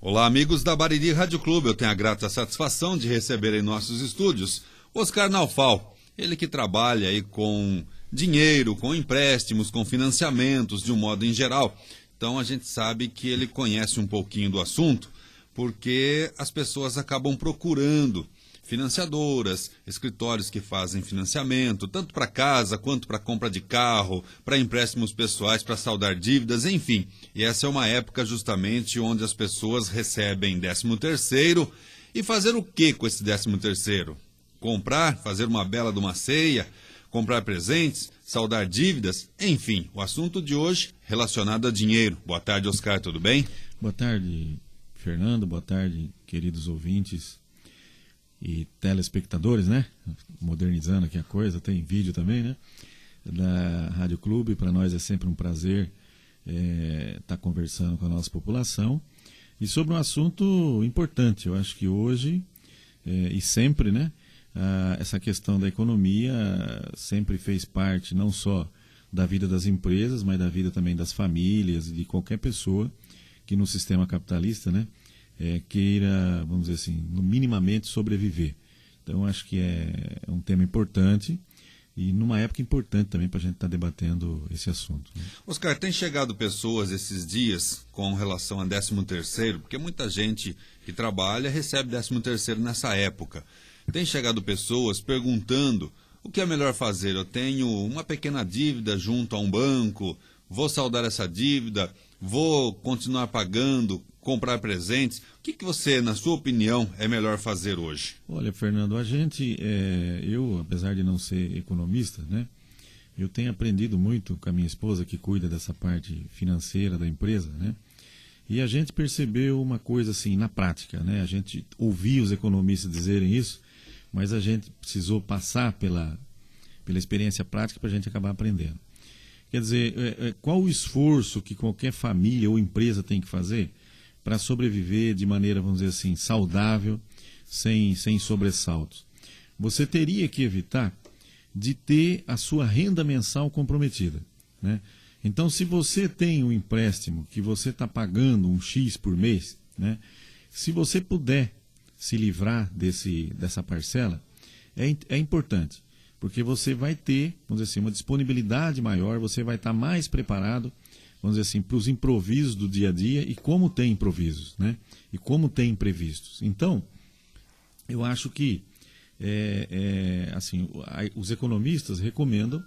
Olá, amigos da Bariri Rádio Clube. Eu tenho a grata satisfação de receber em nossos estúdios Oscar Naufal. Ele que trabalha aí com dinheiro, com empréstimos, com financiamentos, de um modo em geral. Então a gente sabe que ele conhece um pouquinho do assunto, porque as pessoas acabam procurando financiadoras, escritórios que fazem financiamento, tanto para casa quanto para compra de carro, para empréstimos pessoais, para saldar dívidas, enfim. E essa é uma época justamente onde as pessoas recebem 13º e fazer o que com esse 13º? Comprar, fazer uma bela de uma ceia, comprar presentes, saldar dívidas, enfim. O assunto de hoje relacionado a dinheiro. Boa tarde, Oscar, tudo bem? Boa tarde, Fernando. Boa tarde, queridos ouvintes e telespectadores, né? Modernizando aqui a coisa, tem vídeo também, né? Da Rádio Clube. Para nós é sempre um prazer estar conversando com a nossa população e sobre um assunto importante. Eu acho que hoje e sempre, né? Essa questão da economia sempre fez parte não só da vida das empresas, mas da vida também das famílias e de qualquer pessoa que no sistema capitalista, né? Queira, vamos dizer assim, minimamente sobreviver. Então, acho que é um tema importante e numa época importante também para a gente estar debatendo esse assunto, né? Oscar, tem chegado pessoas esses dias com relação a 13º, porque muita gente que trabalha recebe 13º nessa época. Tem chegado pessoas perguntando o que é melhor fazer. Eu tenho uma pequena dívida junto a um banco, vou saldar essa dívida, vou continuar pagando, comprar presentes. O que você, na sua opinião, é melhor fazer hoje? Olha, Fernando, eu, apesar de não ser economista, né, eu tenho aprendido muito com a minha esposa, que cuida dessa parte financeira da empresa, né, e a gente percebeu uma coisa assim, na prática, né, a gente ouvia os economistas dizerem isso, mas a gente precisou passar pela experiência prática para a gente acabar aprendendo. Quer dizer, qual o esforço que qualquer família ou empresa tem que fazer para sobreviver de maneira, vamos dizer assim, saudável, sem sobressaltos? Você teria que evitar de ter a sua renda mensal comprometida, né? Então, se você tem um empréstimo que você está pagando um X por mês, né? Se você puder se livrar dessa parcela, é importante, porque você vai ter, vamos dizer assim, uma disponibilidade maior, você vai estar mais preparado, vamos dizer assim, para os improvisos do dia a dia, e como tem improvisos, né? E como tem imprevistos. Então, eu acho que assim, os economistas recomendam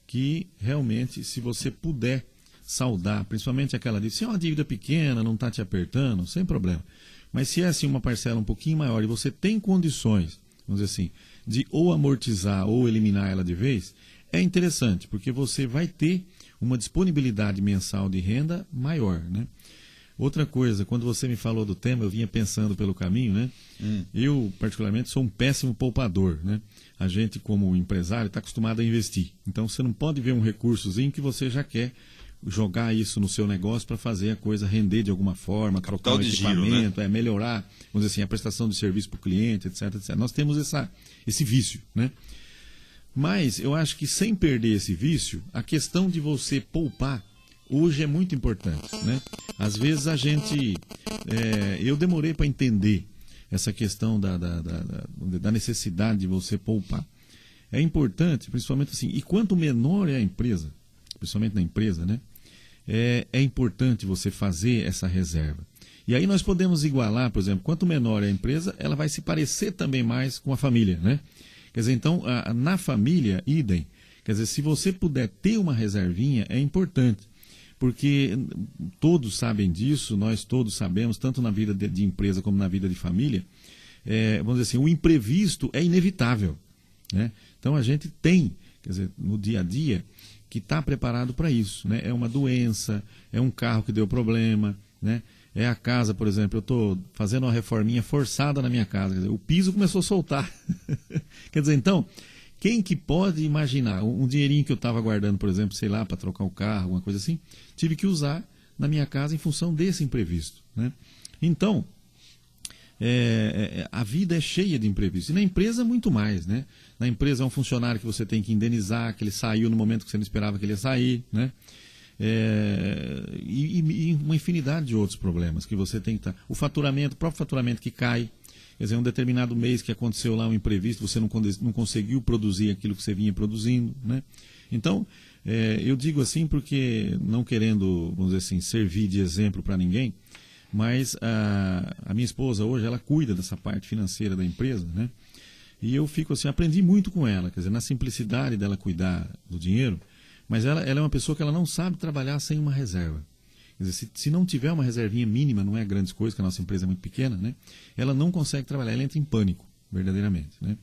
que realmente, se você puder saldar, principalmente aquela dívida, se é uma dívida pequena, não está te apertando, sem problema. Mas se é assim uma parcela um pouquinho maior e você tem condições, vamos dizer assim, de ou amortizar ou eliminar ela de vez, é interessante, porque você vai ter uma disponibilidade mensal de renda maior, né? Outra coisa, quando você me falou do tema, eu vinha pensando pelo caminho, né? Eu, particularmente, sou um péssimo poupador, né? A gente, como empresário, está acostumado a investir. Então, você não pode ver um recursozinho que você já quer jogar isso no seu negócio para fazer a coisa render de alguma forma, trocar um equipamento, giro, né? Melhorar, vamos dizer assim, a prestação de serviço para o cliente, etc, etc. Nós temos esse vício, né? Mas eu acho que, sem perder esse vício, a questão de você poupar hoje é muito importante, né? Às vezes eu demorei para entender essa questão da necessidade de você poupar. É importante, principalmente assim, e quanto menor é a empresa, principalmente na empresa, né? É importante você fazer essa reserva. E aí nós podemos igualar, por exemplo, quanto menor é a empresa, ela vai se parecer também mais com a família, né? Quer dizer, então, na família, idem. Quer dizer, se você puder ter uma reservinha, é importante. Porque todos sabem disso, nós todos sabemos, tanto na vida de empresa como na vida de família, vamos dizer assim, o imprevisto é inevitável, né? Então a gente tem, quer dizer, no dia a dia, que está preparado para isso, né? É uma doença, é um carro que deu problema, né? É a casa, por exemplo, eu estou fazendo uma reforminha forçada na minha casa, quer dizer, o piso começou a soltar. Quer dizer, então, quem que pode imaginar um dinheirinho que eu estava guardando, por exemplo, sei lá, para trocar o carro, alguma coisa assim, tive que usar na minha casa em função desse imprevisto, né? Então, a vida é cheia de imprevistos. E na empresa, muito mais, né? Na empresa é um funcionário que você tem que indenizar, que ele saiu no momento que você não esperava que ele ia sair, né? e uma infinidade de outros problemas que você tem que estar. O próprio faturamento que cai. Quer dizer, um determinado mês que aconteceu lá um imprevisto, você não conseguiu produzir aquilo que você vinha produzindo, né? Então, eu digo assim porque, não querendo, vamos dizer assim, servir de exemplo para ninguém, mas a minha esposa hoje, ela cuida dessa parte financeira da empresa, né? E eu fico assim, aprendi muito com ela, quer dizer, na simplicidade dela cuidar do dinheiro, mas ela é uma pessoa que ela não sabe trabalhar sem uma reserva. Quer dizer, se não tiver uma reservinha mínima, não é grandes coisas, que a nossa empresa é muito pequena, né? Ela não consegue trabalhar, ela entra em pânico, verdadeiramente, né?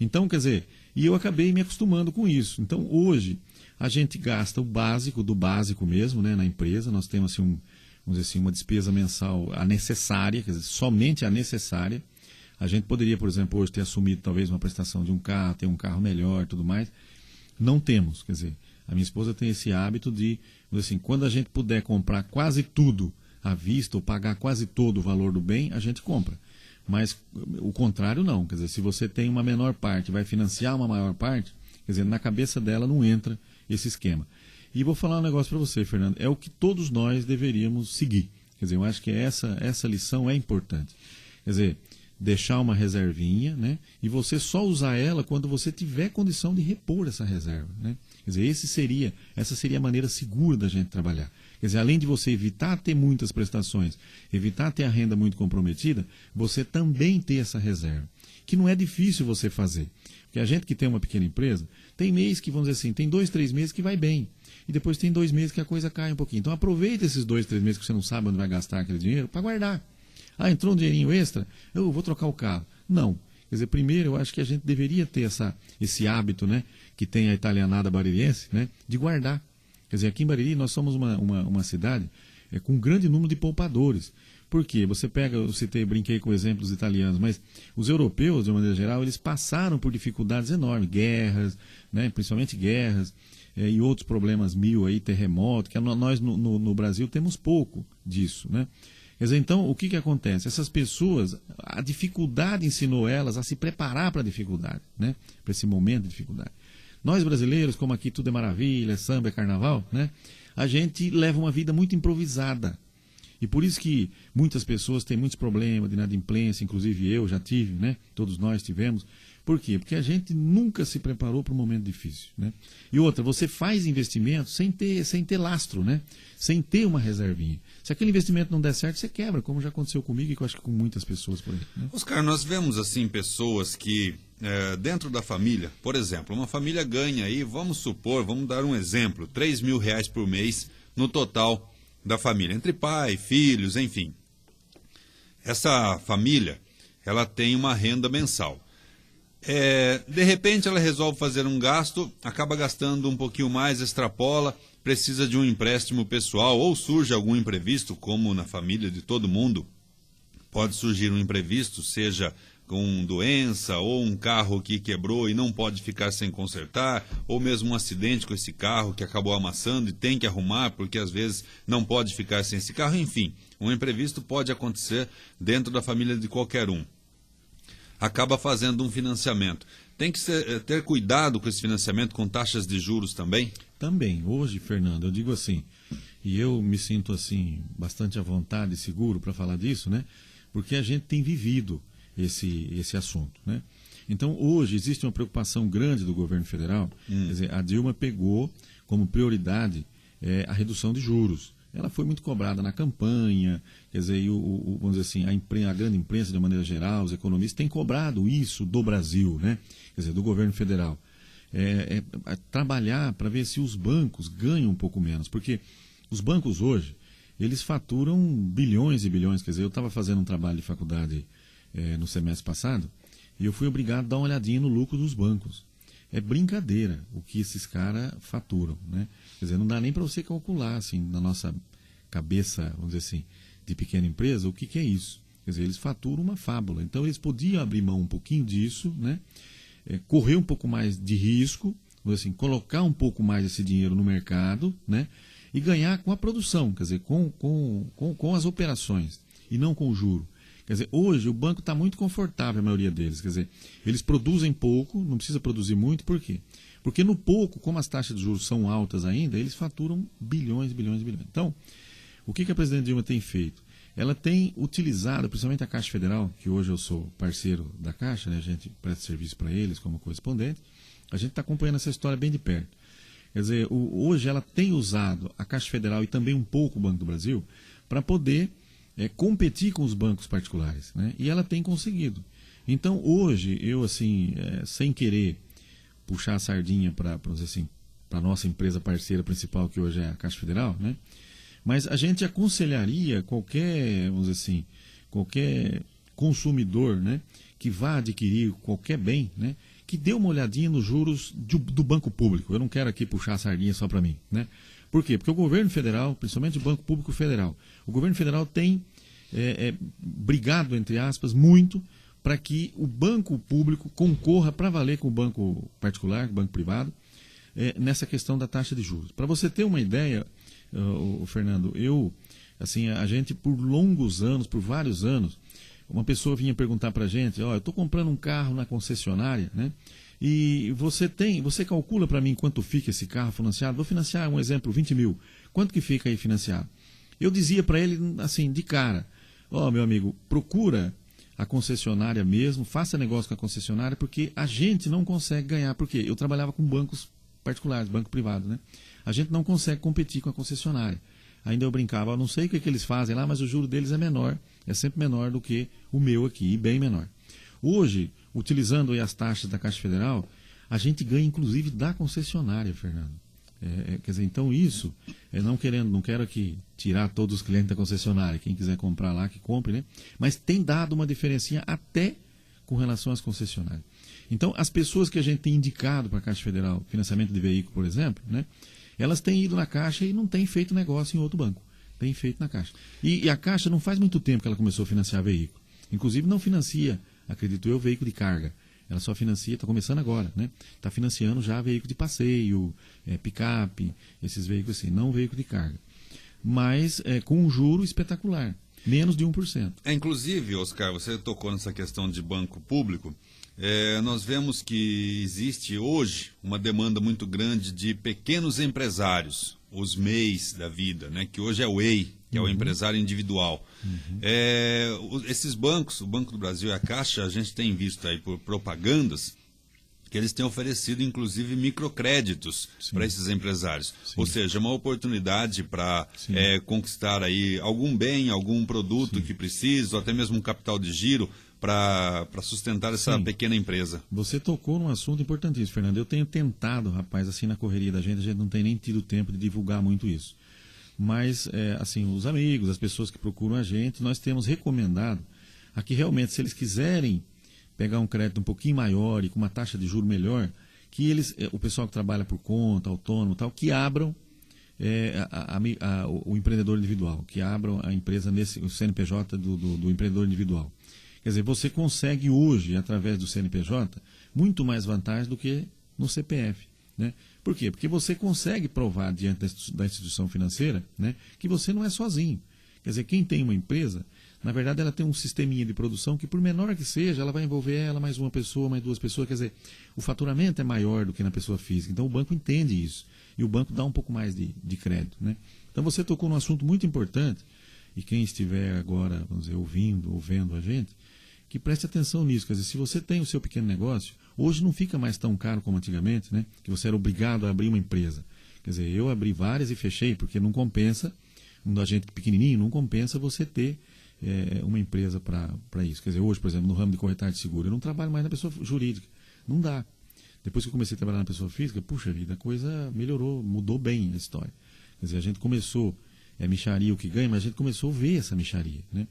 Então, quer dizer, e eu acabei me acostumando com isso. Então, hoje, a gente gasta o básico, do básico mesmo, né, na empresa. Nós temos, assim, vamos dizer assim, uma despesa mensal, a necessária, quer dizer, somente a necessária. A gente poderia, por exemplo, hoje ter assumido talvez uma prestação de um carro, ter um carro melhor e tudo mais. Não temos, quer dizer, a minha esposa tem esse hábito de, assim, quando a gente puder comprar quase tudo à vista ou pagar quase todo o valor do bem, a gente compra. Mas o contrário não, quer dizer, se você tem uma menor parte, vai financiar uma maior parte, quer dizer, na cabeça dela não entra esse esquema. E vou falar um negócio para você, Fernando, é o que todos nós deveríamos seguir. Quer dizer, eu acho que essa lição é importante. Quer dizer, deixar uma reservinha, né? E você só usar ela quando você tiver condição de repor essa reserva, né? Quer dizer, essa seria a maneira segura da gente trabalhar. Quer dizer, além de você evitar ter muitas prestações, evitar ter a renda muito comprometida, você também ter essa reserva, que não é difícil você fazer. Porque a gente que tem uma pequena empresa, tem mês que, vamos dizer assim, tem 2, 3 meses que vai bem. E depois tem 2 meses que a coisa cai um pouquinho. Então aproveita esses 2, 3 meses que você não sabe onde vai gastar aquele dinheiro para guardar. Ah, entrou um dinheirinho extra, eu vou trocar o carro. Não. Quer dizer, primeiro eu acho que a gente deveria ter esse hábito, né, que tem a italianada baririense, né, de guardar. Quer dizer, aqui em Bariri nós somos uma cidade com um grande número de poupadores. Por quê? Você pega, brinquei com exemplos italianos, mas os europeus, de uma maneira geral, eles passaram por dificuldades enormes, guerras, né, principalmente guerras, e outros problemas aí, terremoto, que nós no Brasil temos pouco disso, né? Quer dizer, então, o que acontece? Essas pessoas, a dificuldade ensinou elas a se preparar para a dificuldade, né? Para esse momento de dificuldade. Nós brasileiros, como aqui tudo é maravilha, samba, é carnaval, né? A gente leva uma vida muito improvisada. E por isso que muitas pessoas têm muitos problemas de inadimplência, inclusive eu já tive, né? Todos nós tivemos. Por quê? Porque a gente nunca se preparou para um momento difícil, né? E outra, você faz investimento sem ter lastro, né? Sem ter uma reservinha. Se aquele investimento não der certo, você quebra, como já aconteceu comigo e que eu acho que com muitas pessoas por aí, né? Oscar, nós vemos assim pessoas que dentro da família, por exemplo, uma família ganha aí, vamos dar um exemplo, R$3.000 por mês no total da família, entre pai, filhos, enfim. Essa família, ela tem uma renda mensal. De repente ela resolve fazer um gasto, acaba gastando um pouquinho mais, extrapola, precisa de um empréstimo pessoal ou surge algum imprevisto, como na família de todo mundo, pode surgir um imprevisto, seja com doença ou um carro que quebrou e não pode ficar sem consertar, ou mesmo um acidente com esse carro que acabou amassando e tem que arrumar porque às vezes não pode ficar sem esse carro, enfim, um imprevisto pode acontecer dentro da família de qualquer um. Acaba fazendo um financiamento. Tem que ter cuidado com esse financiamento, com taxas de juros também? Também. Hoje, Fernando, eu digo assim, e eu me sinto assim bastante à vontade e seguro para falar disso, né? Porque a gente tem vivido esse assunto, né? Então, hoje, existe uma preocupação grande do governo federal. Quer dizer, a Dilma pegou como prioridade a redução de juros. Ela foi muito cobrada na campanha, quer dizer, vamos dizer assim, a grande imprensa, de maneira geral, os economistas, têm cobrado isso do Brasil, né? Quer dizer, do governo federal. Trabalhar para ver se os bancos ganham um pouco menos, porque os bancos hoje, eles faturam bilhões e bilhões. Quer dizer, eu estava fazendo um trabalho de faculdade no semestre passado e eu fui obrigado a dar uma olhadinha no lucro dos bancos. É brincadeira o que esses caras faturam, né? Quer dizer, não dá nem para você calcular, assim, na nossa cabeça, vamos dizer assim, de pequena empresa, o que é isso. Quer dizer, eles faturam uma fábula. Então, eles podiam abrir mão um pouquinho disso, né? Correr um pouco mais de risco, vamos dizer assim, colocar um pouco mais esse dinheiro no mercado, né? E ganhar com a produção, quer dizer, com as operações, e não com o juro. Quer dizer, hoje o banco está muito confortável, a maioria deles. Quer dizer, eles produzem pouco, não precisa produzir muito, por quê? Porque no pouco, como as taxas de juros são altas ainda, eles faturam bilhões, bilhões, bilhões. Então, o que a presidente Dilma tem feito? Ela tem utilizado, principalmente a Caixa Federal, que hoje eu sou parceiro da Caixa, né? A gente presta serviço para eles como correspondente, a gente está acompanhando essa história bem de perto. Quer dizer, hoje ela tem usado a Caixa Federal e também um pouco o Banco do Brasil para poder competir com os bancos particulares, né? E ela tem conseguido. Então, hoje, eu, assim, sem querer puxar a sardinha para assim, a nossa empresa parceira principal, que hoje é a Caixa Federal, né? Mas a gente aconselharia qualquer, vamos dizer assim, qualquer consumidor, né, que vá adquirir qualquer bem, né, que dê uma olhadinha nos juros do Banco Público. Eu não quero aqui puxar a sardinha só para mim, né? Por quê? Porque o governo federal, principalmente o Banco Público Federal, o governo federal tem brigado, entre aspas, muito para que o banco público concorra para valer com o banco particular, o banco privado, nessa questão da taxa de juros. Para você ter uma ideia, Fernando, a gente por longos anos, por vários anos, uma pessoa vinha perguntar para a gente, eu estou comprando um carro na concessionária, né? E você calcula para mim quanto fica esse carro financiado? Vou financiar, um exemplo, 20 mil. Quanto que fica aí financiado? Eu dizia para ele, assim, de cara, meu amigo, procura a concessionária mesmo, faça negócio com a concessionária, porque a gente não consegue ganhar. Por quê? Eu trabalhava com bancos particulares, banco privado, né? A gente não consegue competir com a concessionária. Ainda eu brincava, eu não sei o que eles fazem lá, mas o juro deles é menor, é sempre menor do que o meu aqui, e bem menor. Hoje, utilizando aí as taxas da Caixa Federal, a gente ganha inclusive da concessionária, Fernando. Quer dizer, então isso, não quero aqui tirar todos os clientes da concessionária, quem quiser comprar lá, que compre, né? Mas tem dado uma diferencinha até com relação às concessionárias. Então, as pessoas que a gente tem indicado para a Caixa Federal, financiamento de veículo, por exemplo, né? Elas têm ido na Caixa e não têm feito negócio em outro banco. Tem feito na Caixa. E a Caixa não faz muito tempo que ela começou a financiar veículo. Inclusive não financia, acredito eu, veículo de carga. Ela só financia, está começando agora, né? Está financiando já veículo de passeio, picape, esses veículos assim, não veículo de carga. Mas com um juro espetacular, menos de 1%. Inclusive, Oscar, você tocou nessa questão de banco público. Nós vemos que existe hoje uma demanda muito grande de pequenos empresários, os MEIs da vida, né? Que hoje é o EI, que é o empresário individual. Esses bancos, o Banco do Brasil e a Caixa, a gente tem visto aí por propagandas que eles têm oferecido, inclusive, microcréditos para esses empresários. Sim. Ou seja, uma oportunidade para conquistar aí algum bem, algum produto que precisa, ou até mesmo um capital de giro para sustentar essa pequena empresa. Você tocou num assunto importantíssimo, Fernando. Eu tenho tentado, rapaz, assim, na correria da gente, a gente não tem nem tido tempo de divulgar muito isso. Mas, assim, os amigos, as pessoas que procuram a gente, nós temos recomendado a que realmente, se eles quiserem pegar um crédito um pouquinho maior e com uma taxa de juro melhor, que eles, o pessoal que trabalha por conta, autônomo e tal, que abram o empreendedor individual, que abram a empresa o CNPJ do empreendedor individual. Quer dizer, você consegue hoje, através do CNPJ, muito mais vantagem do que no CPF, né? Por quê? Porque você consegue provar diante da instituição financeira, né, que você não é sozinho. Quer dizer, quem tem uma empresa, na verdade ela tem um sisteminha de produção que, por menor que seja, ela vai envolver ela, mais uma pessoa, mais duas pessoas. Quer dizer, o faturamento é maior do que na pessoa física. Então o banco entende isso. E o banco dá um pouco mais de crédito, né? Então você tocou num assunto muito importante, e quem estiver agora, vamos dizer, ouvindo ou vendo a gente, que preste atenção nisso. Quer dizer, se você tem o seu pequeno negócio, hoje não fica mais tão caro como antigamente, né? Que você era obrigado a abrir uma empresa. Quer dizer, eu abri várias e fechei, porque não compensa, um agente pequenininho, não compensa você ter uma empresa para isso. Quer dizer, hoje, por exemplo, no ramo de corretagem de seguro, eu não trabalho mais na pessoa jurídica. Não dá. Depois que eu comecei a trabalhar na pessoa física, puxa vida, a coisa melhorou, mudou bem a história. Quer dizer, a gente começou, mixaria o que ganha, mas a gente começou a ver essa mixaria, né?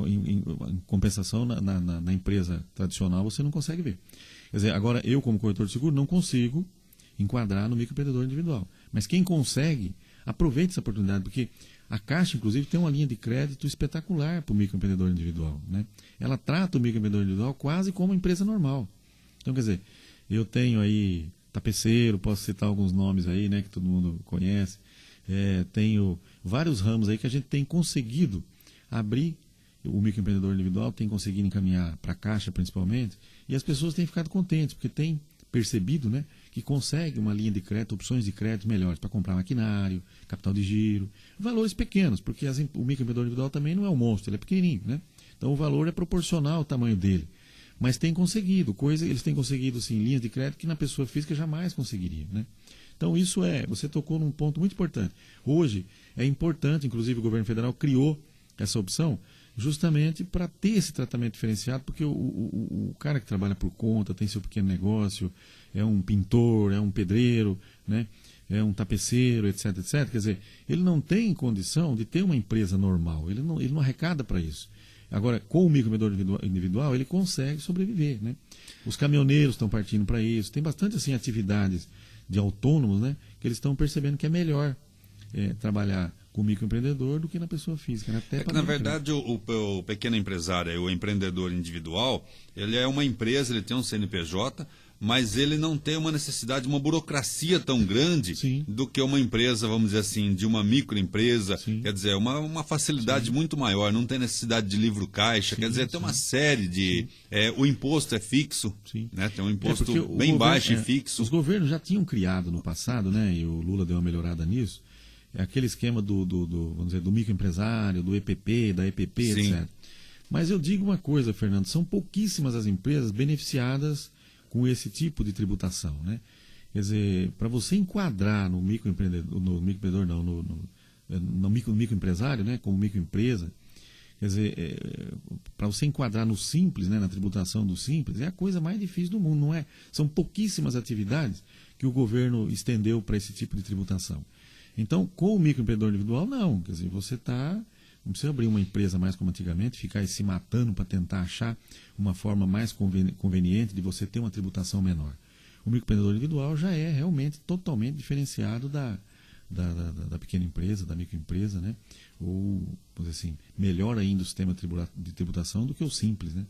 Em compensação, na empresa tradicional, você não consegue ver. Quer dizer, agora, eu, como corretor de seguro, não consigo enquadrar no microempreendedor individual. Mas quem consegue, aproveite essa oportunidade, porque a Caixa, inclusive, tem uma linha de crédito espetacular para o microempreendedor individual, né? Ela trata o microempreendedor individual quase como uma empresa normal. Então, quer dizer, eu tenho aí tapeceiro, posso citar alguns nomes aí, né, que todo mundo conhece. Tenho vários ramos aí que a gente tem conseguido abrir. O microempreendedor individual tem conseguido encaminhar para a Caixa, principalmente, e as pessoas têm ficado contentes, porque tem percebido, né, que consegue uma linha de crédito, opções de crédito melhores para comprar maquinário, capital de giro, valores pequenos, porque o microempreendedor individual também não é um monstro, ele é pequenininho, né? Então o valor é proporcional ao tamanho dele. Mas tem conseguido, eles têm conseguido sim, linhas de crédito que na pessoa física jamais conseguiria, né? Então você tocou num ponto muito importante. Hoje é importante, inclusive o governo federal criou essa opção justamente para ter esse tratamento diferenciado, porque o cara que trabalha por conta, tem seu pequeno negócio, é um pintor, é um pedreiro, né? É um tapeceiro, etc, etc. Quer dizer, ele não tem condição de ter uma empresa normal, ele não arrecada para isso. Agora, com o microempreendedor individual, ele consegue sobreviver, né? Os caminhoneiros estão partindo para isso. Tem bastante assim, atividades de autônomos, né, que eles estão percebendo que é melhor trabalhar com o microempreendedor do que na pessoa física. Né? Até Na verdade, o pequeno empresário, o empreendedor individual, ele é uma empresa, ele tem um CNPJ, mas ele não tem uma necessidade, uma burocracia tão grande Sim. do que uma empresa, vamos dizer assim, de uma microempresa. Sim. Quer dizer, uma facilidade Sim. muito maior, não tem necessidade de livro caixa, Sim, quer dizer, tem uma sim. série de... o imposto é fixo, Sim. né? Tem um imposto porque bem baixo e fixo. Os governos já tinham criado no passado, né, e o Lula deu uma melhorada nisso, aquele esquema vamos dizer, do microempresário, do EPP, da EPP, Sim. etc. Mas eu digo uma coisa, Fernando, são pouquíssimas as empresas beneficiadas com esse tipo de tributação, né? Quer dizer, para você enquadrar no microempreendedor, não, no microempresário, né, como microempresa, quer dizer, para você enquadrar no simples, né, na tributação do simples, é a coisa mais difícil do mundo, não é? São pouquíssimas atividades que o governo estendeu para esse tipo de tributação. Então, com o microempreendedor individual, não. Quer dizer, não precisa abrir uma empresa mais como antigamente, ficar se matando para tentar achar uma forma mais conveniente de você ter uma tributação menor. O microempreendedor individual já é realmente totalmente diferenciado da pequena empresa, da microempresa, né? Ou, vamos dizer assim, melhor ainda o sistema de tributação do que o simples, né?